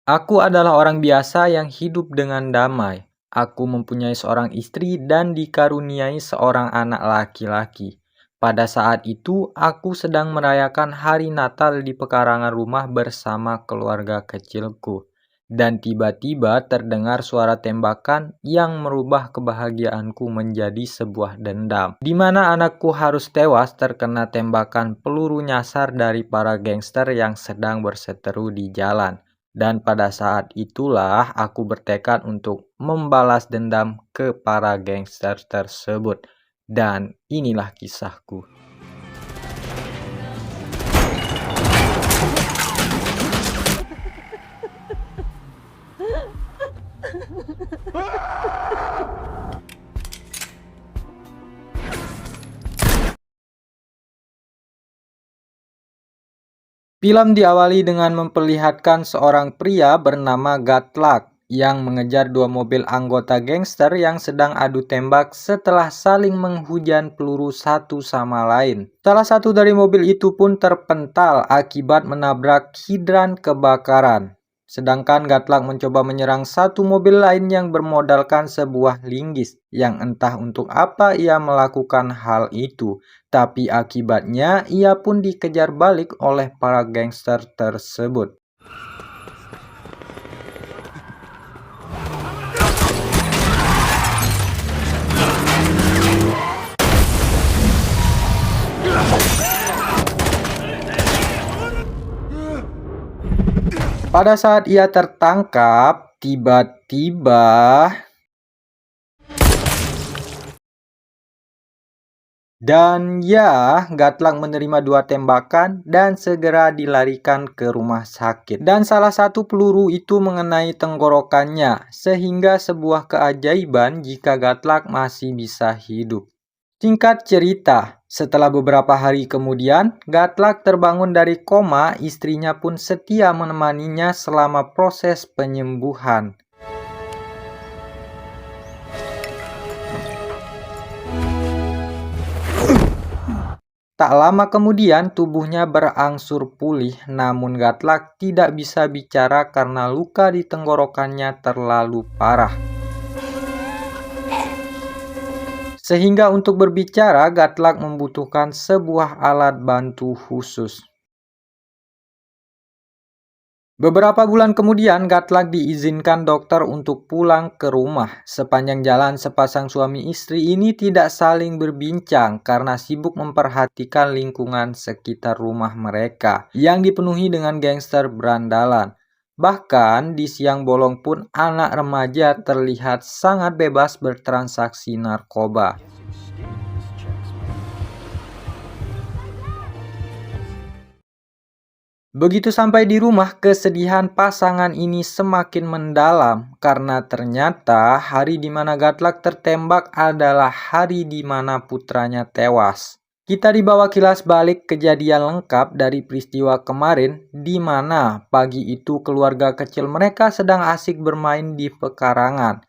Aku adalah orang biasa yang hidup dengan damai. Aku mempunyai seorang istri dan dikaruniai seorang anak laki-laki. Pada saat itu, aku sedang merayakan hari Natal di pekarangan rumah bersama keluarga kecilku. Dan tiba-tiba terdengar suara tembakan yang merubah kebahagiaanku menjadi sebuah dendam. Di mana anakku harus tewas terkena tembakan peluru nyasar dari para gangster yang sedang berseteru di jalan. Dan pada saat itulah aku bertekad untuk membalas dendam ke para gangster tersebut. Dan inilah kisahku. Film diawali dengan memperlihatkan seorang pria bernama Gatlak yang mengejar dua mobil anggota gangster yang sedang adu tembak setelah saling menghujan peluru satu sama lain. Salah satu dari mobil itu pun terpental akibat menabrak hidran kebakaran. Sedangkan Gatlak mencoba menyerang satu mobil lain yang bermodalkan sebuah linggis yang entah untuk apa ia melakukan hal itu. Tapi akibatnya ia pun dikejar balik oleh para gangster tersebut. Pada saat ia tertangkap, tiba-tiba Gatlak menerima dua tembakan dan segera dilarikan ke rumah sakit. Dan salah satu peluru itu mengenai tenggorokannya, sehingga sebuah keajaiban jika Gatlak masih bisa hidup. Singkat cerita, setelah beberapa hari kemudian, Gatlak terbangun dari koma, istrinya pun setia menemaninya selama proses penyembuhan. Tak lama kemudian tubuhnya berangsur pulih, namun Gatlak tidak bisa bicara karena luka di tenggorokannya terlalu parah. Sehingga untuk berbicara, Gatlak membutuhkan sebuah alat bantu khusus. Beberapa bulan kemudian, Gatlak diizinkan dokter untuk pulang ke rumah. Sepanjang jalan, sepasang suami istri ini tidak saling berbincang karena sibuk memperhatikan lingkungan sekitar rumah mereka yang dipenuhi dengan gangster berandalan. Bahkan di siang bolong pun anak remaja terlihat sangat bebas bertransaksi narkoba. Begitu sampai di rumah, kesedihan pasangan ini semakin mendalam karena ternyata hari di mana Gatlak tertembak adalah hari di mana putranya tewas. Kita dibawa kilas balik kejadian lengkap dari peristiwa kemarin di mana pagi itu keluarga kecil mereka sedang asik bermain di pekarangan.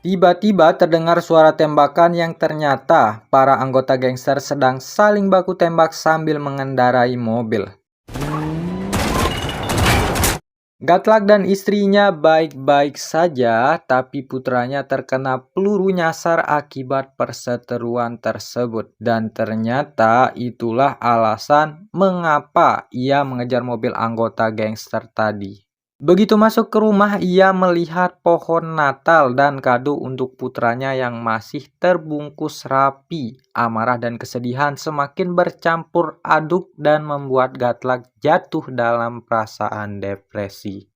Tiba-tiba terdengar suara tembakan yang ternyata para anggota gangster sedang saling baku tembak sambil mengendarai mobil. Gatlak dan istrinya baik-baik saja, tapi putranya terkena peluru nyasar akibat perseteruan tersebut. Dan ternyata itulah alasan mengapa ia mengejar mobil anggota gangster tadi. Begitu masuk ke rumah, ia melihat pohon Natal dan kado untuk putranya yang masih terbungkus rapi. Amarah dan kesedihan semakin bercampur aduk dan membuat Gatlak jatuh dalam perasaan depresi.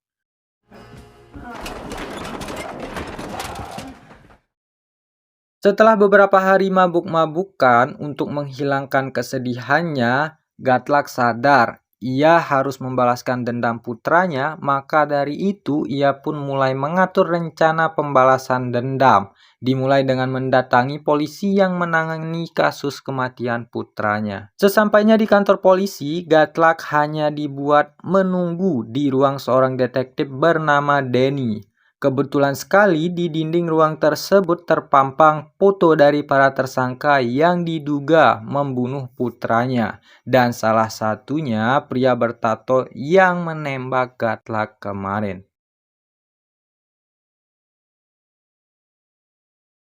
Setelah beberapa hari mabuk-mabukan untuk menghilangkan kesedihannya, Gatlak sadar ia harus membalaskan dendam putranya, maka dari itu ia pun mulai mengatur rencana pembalasan dendam, dimulai dengan mendatangi polisi yang menangani kasus kematian putranya. Sesampainya di kantor polisi, Gatlak hanya dibuat menunggu di ruang seorang detektif bernama Denny. Kebetulan sekali di dinding ruang tersebut terpampang foto dari para tersangka yang diduga membunuh putranya, dan salah satunya pria bertato yang menembak Gatlak kemarin.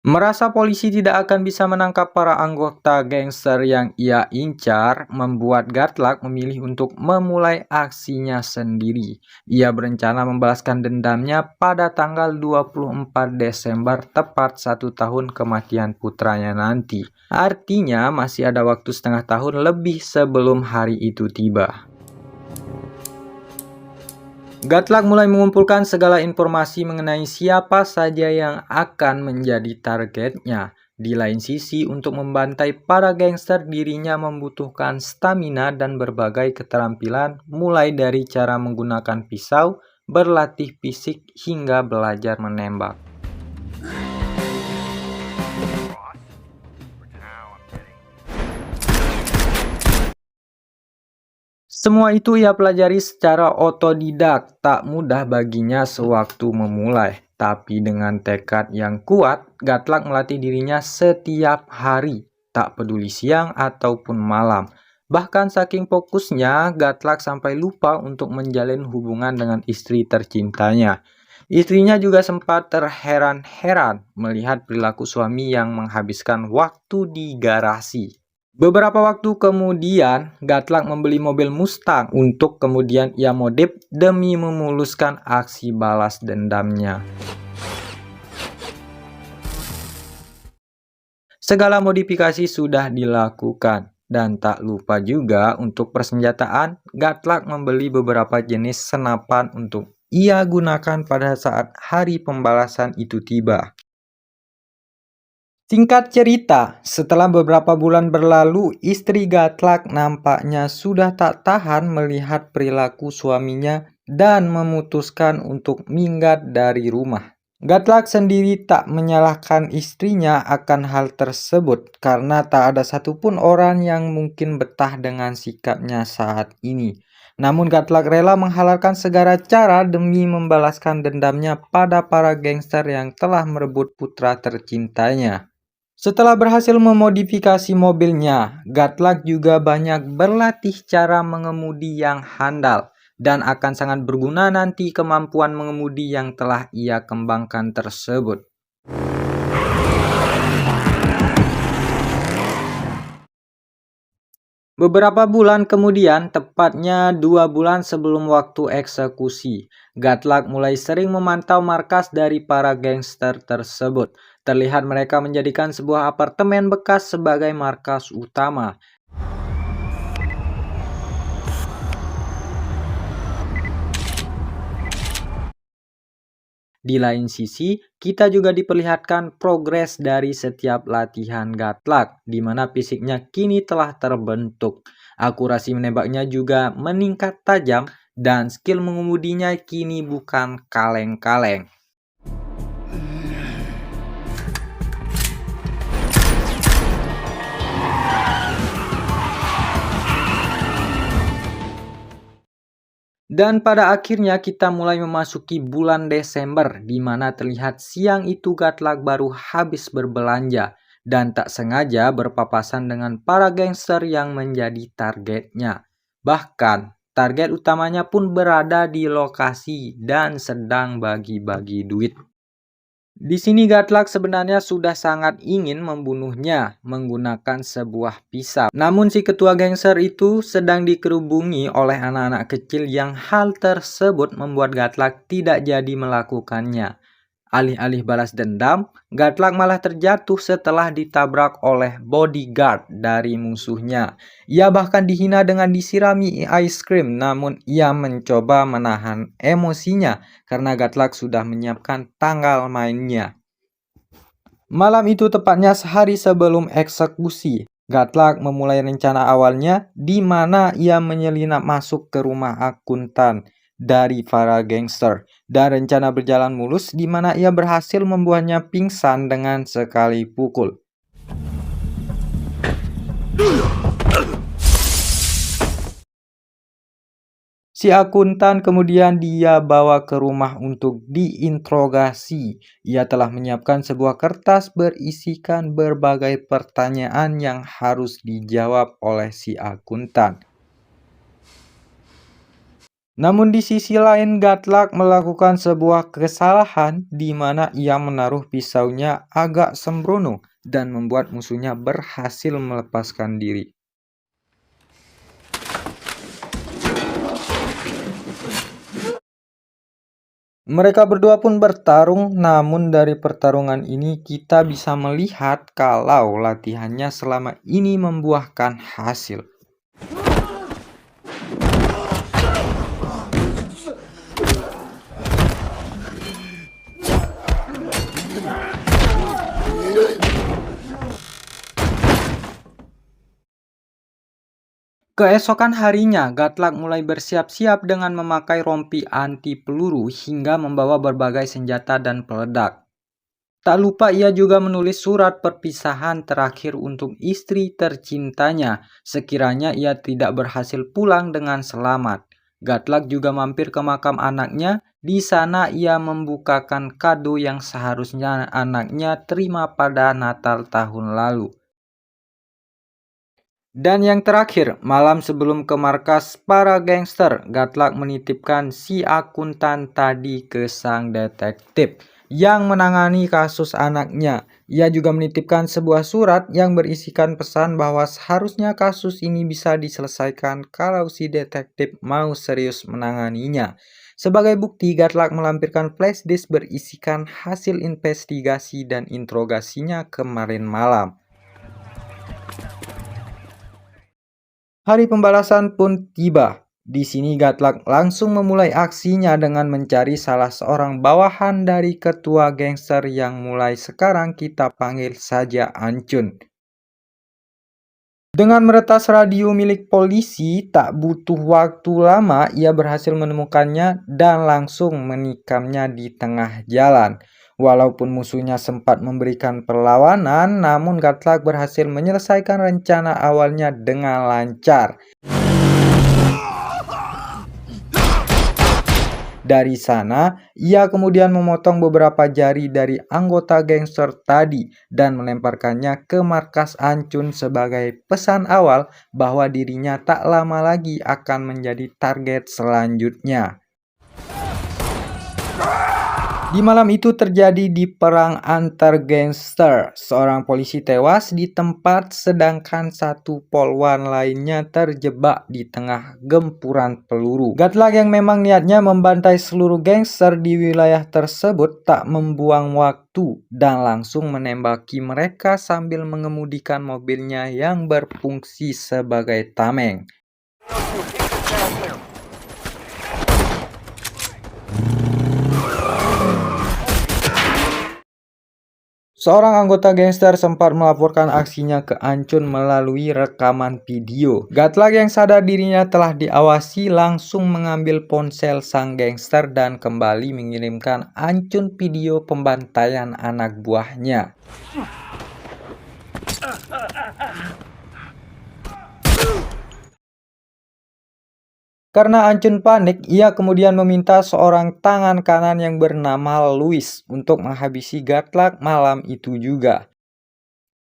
Merasa polisi tidak akan bisa menangkap para anggota gangster yang ia incar, membuat Gatlak memilih untuk memulai aksinya sendiri. Ia berencana membalaskan dendamnya pada tanggal 24 Desember, tepat 1 tahun kematian putranya nanti. Artinya masih ada waktu setengah tahun lebih sebelum hari itu tiba. Gatlak mulai mengumpulkan segala informasi mengenai siapa saja yang akan menjadi targetnya. Di lain sisi, untuk membantai para gangster, dirinya membutuhkan stamina dan berbagai keterampilan, mulai dari cara menggunakan pisau, berlatih fisik, hingga belajar menembak. Semua itu ia pelajari secara otodidak, tak mudah baginya sewaktu memulai. Tapi dengan tekad yang kuat, Gatlak melatih dirinya setiap hari, tak peduli siang ataupun malam. Bahkan saking fokusnya, Gatlak sampai lupa untuk menjalin hubungan dengan istri tercintanya. Istrinya juga sempat terheran-heran melihat perilaku suami yang menghabiskan waktu di garasi. Beberapa waktu kemudian, Gatlak membeli mobil Mustang untuk kemudian ia modif demi memuluskan aksi balas dendamnya. Segala modifikasi sudah dilakukan, dan tak lupa juga untuk persenjataan, Gatlak membeli beberapa jenis senapan untuk ia gunakan pada saat hari pembalasan itu tiba. Singkat cerita, setelah beberapa bulan berlalu, istri Gatlak nampaknya sudah tak tahan melihat perilaku suaminya dan memutuskan untuk minggat dari rumah. Gatlak sendiri tak menyalahkan istrinya akan hal tersebut karena tak ada satupun orang yang mungkin betah dengan sikapnya saat ini. Namun Gatlak rela menghalalkan segala cara demi membalaskan dendamnya pada para gangster yang telah merebut putra tercintanya. Setelah berhasil memodifikasi mobilnya, Gatlak juga banyak berlatih cara mengemudi yang handal, dan akan sangat berguna nanti kemampuan mengemudi yang telah ia kembangkan tersebut. Beberapa bulan kemudian, tepatnya 2 bulan sebelum waktu eksekusi, Gatlak mulai sering memantau markas dari para gangster tersebut. Terlihat mereka menjadikan sebuah apartemen bekas sebagai markas utama. Di lain sisi, kita juga diperlihatkan progres dari setiap latihan Gatlak, di mana fisiknya kini telah terbentuk. Akurasi menembaknya juga meningkat tajam, dan skill mengemudinya kini bukan kaleng-kaleng. Dan pada akhirnya kita mulai memasuki bulan Desember, di mana terlihat siang itu Gatlak baru habis berbelanja dan tak sengaja berpapasan dengan para gangster yang menjadi targetnya. Bahkan, target utamanya pun berada di lokasi dan sedang bagi-bagi duit. Di sini Gatlak sebenarnya sudah sangat ingin membunuhnya menggunakan sebuah pisau. Namun si ketua gangster itu sedang dikerubungi oleh anak-anak kecil yang hal tersebut membuat Gatlak tidak jadi melakukannya. Alih-alih balas dendam, Gatlak malah terjatuh setelah ditabrak oleh bodyguard dari musuhnya. Ia bahkan dihina dengan disirami ice cream, namun ia mencoba menahan emosinya karena Gatlak sudah menyiapkan tanggal mainnya. Malam itu tepatnya sehari sebelum eksekusi, Gatlak memulai rencana awalnya di mana ia menyelinap masuk ke rumah akuntan dari para gangster, dan rencana berjalan mulus di mana ia berhasil membuatnya pingsan dengan sekali pukul. Si akuntan kemudian dia bawa ke rumah untuk diinterogasi. Ia telah menyiapkan sebuah kertas berisikan berbagai pertanyaan yang harus dijawab oleh si akuntan. Namun di sisi lain, Gatlak melakukan sebuah kesalahan di mana ia menaruh pisaunya agak sembrono dan membuat musuhnya berhasil melepaskan diri. Mereka berdua pun bertarung, namun dari pertarungan ini kita bisa melihat kalau latihannya selama ini membuahkan hasil. Keesokan harinya, Gatlak mulai bersiap-siap dengan memakai rompi anti peluru hingga membawa berbagai senjata dan peledak. Tak lupa ia juga menulis surat perpisahan terakhir untuk istri tercintanya sekiranya ia tidak berhasil pulang dengan selamat. Gatlak juga mampir ke makam anaknya. Di sana ia membukakan kado yang seharusnya anaknya terima pada Natal tahun lalu. Dan yang terakhir, malam sebelum ke markas para gangster, Gatlak menitipkan si akuntan tadi ke sang detektif yang menangani kasus anaknya. Ia juga menitipkan sebuah surat yang berisikan pesan bahwa seharusnya kasus ini bisa diselesaikan kalau si detektif mau serius menanganinya. Sebagai bukti, Gatlak melampirkan flash disk berisikan hasil investigasi dan interogasinya kemarin malam. Hari pembalasan pun tiba. Di sini Gatlak langsung memulai aksinya dengan mencari salah seorang bawahan dari ketua gangster yang mulai sekarang kita panggil saja Ancun. Dengan meretas radio milik polisi, tak butuh waktu lama ia berhasil menemukannya dan langsung menikamnya di tengah jalan. Walaupun musuhnya sempat memberikan perlawanan, namun Gatlak berhasil menyelesaikan rencana awalnya dengan lancar. Dari sana, ia kemudian memotong beberapa jari dari anggota gangster tadi dan melemparkannya ke markas Ancun sebagai pesan awal bahwa dirinya tak lama lagi akan menjadi target selanjutnya. Di malam itu terjadi di perang antar gangster. Seorang polisi tewas di tempat sedangkan satu polwan lainnya terjebak di tengah gempuran peluru. Gatlak yang memang niatnya membantai seluruh gangster di wilayah tersebut tak membuang waktu dan langsung menembaki mereka sambil mengemudikan mobilnya yang berfungsi sebagai tameng. Seorang anggota gangster sempat melaporkan aksinya ke Ancun melalui rekaman video. Gatlak yang sadar dirinya telah diawasi langsung mengambil ponsel sang gangster dan kembali mengirimkan Ancun video pembantaian anak buahnya. Karena Ancun panik, ia kemudian meminta seorang tangan kanan yang bernama Louis untuk menghabisi Gatlak malam itu juga.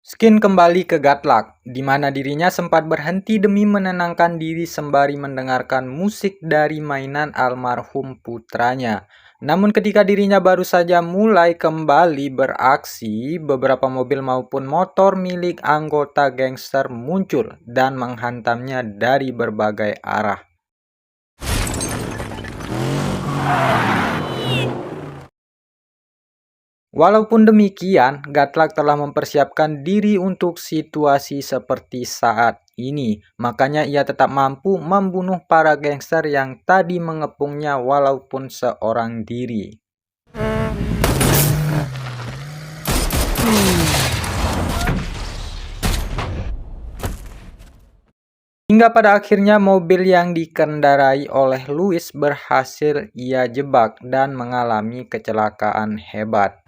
Skin kembali ke Gatlak, di mana dirinya sempat berhenti demi menenangkan diri sembari mendengarkan musik dari mainan almarhum putranya. Namun ketika dirinya baru saja mulai kembali beraksi, beberapa mobil maupun motor milik anggota gangster muncul dan menghantamnya dari berbagai arah. Walaupun demikian, Gatlak telah mempersiapkan diri untuk situasi seperti saat ini. Makanya ia tetap mampu membunuh para gangster yang tadi mengepungnya walaupun seorang diri. Hingga pada akhirnya mobil yang dikendarai oleh Louis berhasil ia jebak dan mengalami kecelakaan hebat.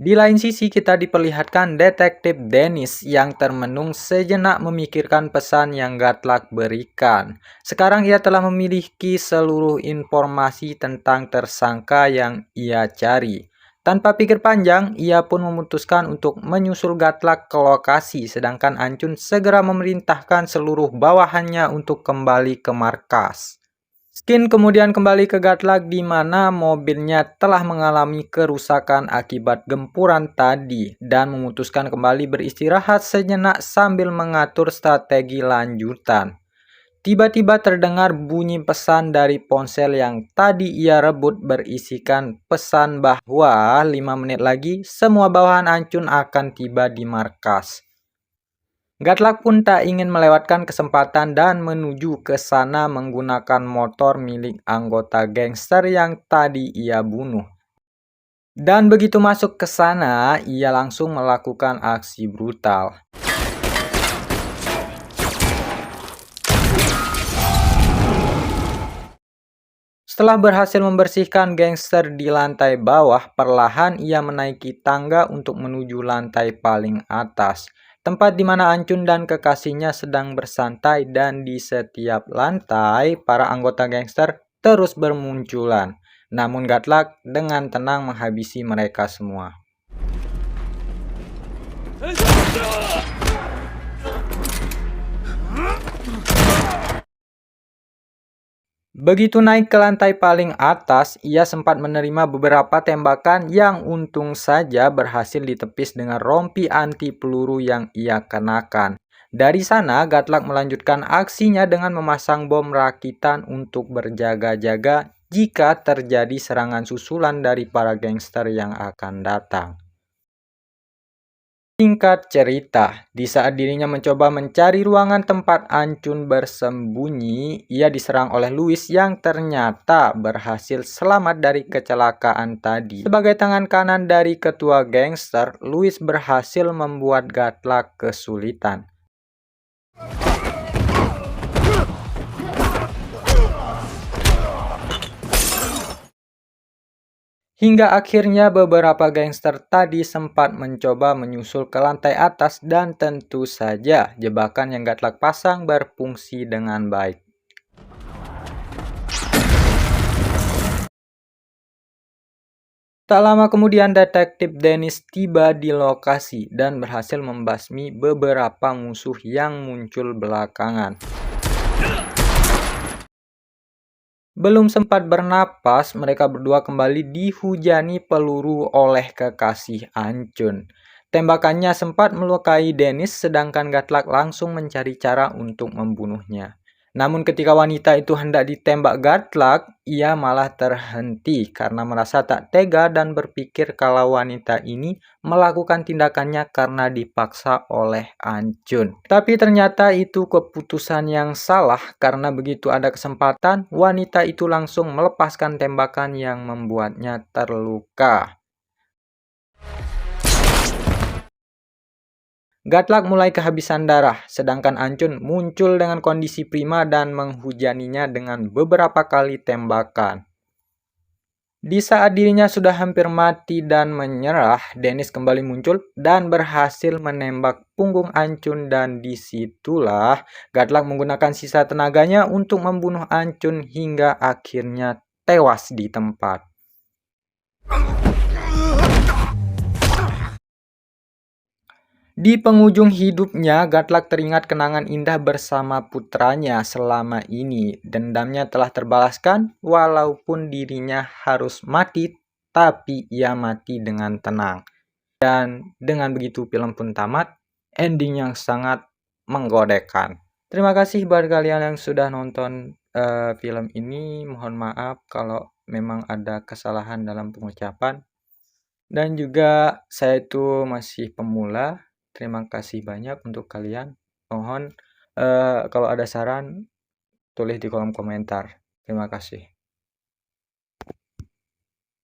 Di lain sisi kita diperlihatkan detektif Dennis yang termenung sejenak memikirkan pesan yang Gatlak berikan. Sekarang ia telah memiliki seluruh informasi tentang tersangka yang ia cari. Tanpa pikir panjang, ia pun memutuskan untuk menyusul Gatlak ke lokasi, sedangkan Ancun segera memerintahkan seluruh bawahannya untuk kembali ke markas. Skin kemudian kembali ke Gatlak di mana mobilnya telah mengalami kerusakan akibat gempuran tadi dan memutuskan kembali beristirahat sejenak sambil mengatur strategi lanjutan. Tiba-tiba terdengar bunyi pesan dari ponsel yang tadi ia rebut berisikan pesan bahwa 5 menit lagi semua bawahan Ancun akan tiba di markas. Gatlak pun tak ingin melewatkan kesempatan dan menuju ke sana menggunakan motor milik anggota gangster yang tadi ia bunuh. Dan begitu masuk ke sana, ia langsung melakukan aksi brutal. Setelah berhasil membersihkan gangster di lantai bawah, perlahan ia menaiki tangga untuk menuju lantai paling atas. Tempat di mana Ancun dan kekasihnya sedang bersantai dan di setiap lantai, para anggota gangster terus bermunculan. Namun Gatlak dengan tenang menghabisi mereka semua. Begitu naik ke lantai paling atas, ia sempat menerima beberapa tembakan yang untung saja berhasil ditepis dengan rompi anti peluru yang ia kenakan. Dari sana, Gatlak melanjutkan aksinya dengan memasang bom rakitan untuk berjaga-jaga jika terjadi serangan susulan dari para gangster yang akan datang. Singkat cerita, di saat dirinya mencoba mencari ruangan tempat Ancun bersembunyi, ia diserang oleh Louis yang ternyata berhasil selamat dari kecelakaan tadi. Sebagai tangan kanan dari ketua gangster, Louis berhasil membuat Gatlak kesulitan. Hingga akhirnya beberapa gangster tadi sempat mencoba menyusul ke lantai atas dan tentu saja jebakan yang Gatlak pasang berfungsi dengan baik. Tak lama kemudian detektif Dennis tiba di lokasi dan berhasil membasmi beberapa musuh yang muncul belakangan. Belum sempat bernapas, mereka berdua kembali dihujani peluru oleh kekasih Ancun. Tembakannya sempat melukai Dennis, sedangkan Gatlak langsung mencari cara untuk membunuhnya. Namun ketika wanita itu hendak ditembak Gatlak, ia malah terhenti karena merasa tak tega dan berpikir kalau wanita ini melakukan tindakannya karena dipaksa oleh Ancun. Tapi ternyata itu keputusan yang salah karena begitu ada kesempatan, wanita itu langsung melepaskan tembakan yang membuatnya terluka. Gatlak mulai kehabisan darah, sedangkan Ancun muncul dengan kondisi prima dan menghujaninya dengan beberapa kali tembakan. Di saat dirinya sudah hampir mati dan menyerah, Dennis kembali muncul dan berhasil menembak punggung Ancun dan disitulah Gatlak menggunakan sisa tenaganya untuk membunuh Ancun hingga akhirnya tewas di tempat. Di penghujung hidupnya, Gatlak teringat kenangan indah bersama putranya selama ini. Dendamnya telah terbalaskan, walaupun dirinya harus mati, tapi ia mati dengan tenang. Dan dengan begitu film pun tamat, ending yang sangat menggodekan. Terima kasih buat kalian yang sudah nonton film ini. Mohon maaf kalau memang ada kesalahan dalam pengucapan. Dan juga saya itu masih pemula. Terima kasih banyak untuk kalian. Mohon kalau ada saran tulis di kolom komentar. Terima kasih.